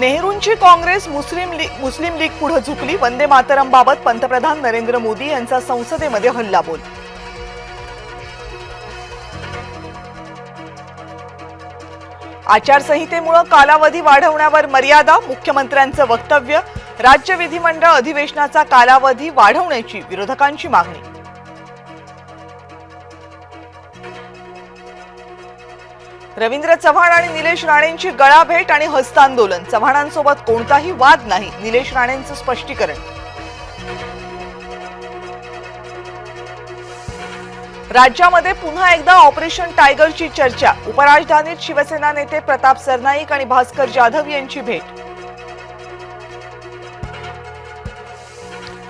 नेहरूंची काँग्रेस मुस्लिम league पुढे झुकली। वंदे मातरम बाबत पंतप्रधान नरेंद्र मोदी यांचा संसदेमध्ये हल्लाबोल। आचारसंहितेमुळे कालावधी वाढवण्यावर मर्यादा, मुख्यमंत्र्यांचं वक्तव्य। राज्य विधिमंडळ अधिवेशनाचा कालावधी वाढवण्याची विरोधकांची मागणी। रवींद्र चव्हाण आणि निलेश राणेंची गळाभेट आणि हस्तांदोलन। चव्हाणांसोबत कोणताही वाद नाही, निलेश राणेंचं स्पष्टीकरण। राज्यामध्ये पुन्हा एकदा ऑपरेशन टायगरची चर्चा। उपराजधानीत शिवसेना नेते प्रताप सरनाईक आणि भास्कर जाधव यांची भेट।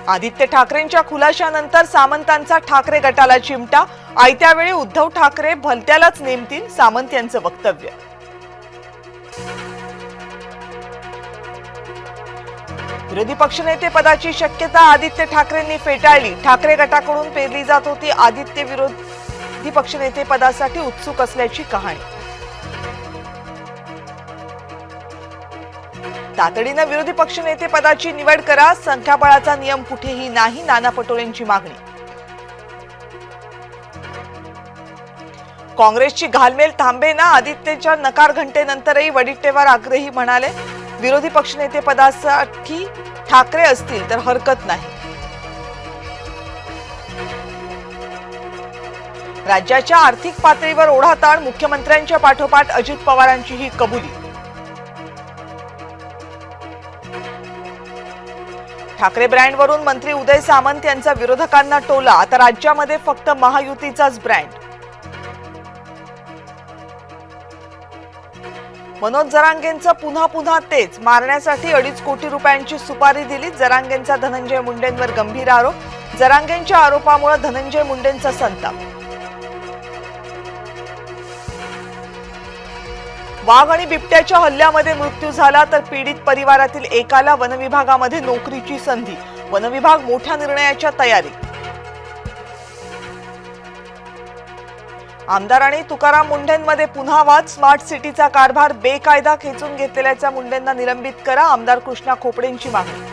आदित्य ठाकरेंच्या खुलाशानंतर सामंतांचा ठाकरे गटाला चिमटा। आयत्या वेळी उद्धव ठाकरे भलत्यालाच नेमतील, सामंत यांचं वक्तव्य। विरोधी पक्षनेते पदाची शक्यता आदित्य ठाकरेंनी फेटाळली। ठाकरे गटाकडून पेरली जात होती आदित्य विरोधी पक्षनेते पदासाठी उत्सुक असल्याची कहाणी। तातडीने विरोधी पक्षनेते पदाची निवड करा, संख्याबळाचा नियम कुठेही नाही, नाना पटोलेंची मागणी। काँग्रेसची घालमेल थांबेना, आदित्यच्या नकार घंटेनंतरही वडेट्टीवार आग्रही म्हणाले। विरोधी पक्षनेते पदासाठी ठाकरे असतील तर हरकत नाही। राज्याच्या आर्थिक पातळीवर ओढाताण, मुख्यमंत्र्यांच्या पाठोपाठ अजित पवारांची ही कबुली। ठाकरे ब्रँडवरून मंत्री उदय सामंत यांचा विरोधकांना टोला। आता राज्यामध्ये फक्त महायुतीचाच ब्रँड। मनोज जरांगेंचं पुन्हा तेच, मारण्यासाठी 2.5 कोटी रुपयांची सुपारी दिली। जरांगेंचा धनंजय मुंडेंवर गंभीर आरोप। जरांगेंच्या आरोपामुळे धनंजय मुंडेंचा संताप। वाघ आणि बिबट्याच्या हल्ल्यामध्ये मृत्यू झाला तर पीडित परिवारातील एकाला वनविभागामध्ये नोकरीची संधी। वनविभाग मोठ्या निर्णयाच्या तयारीत। आमदार आणि तुकाराम मुंढेंमध्ये पुन्हा वाद। स्मार्ट सिटीचा कारभार बेकायदा खेचून घेतलेल्या मुंढेंना निलंबित करा, आमदार कृष्णा खोपडेंची मागणी।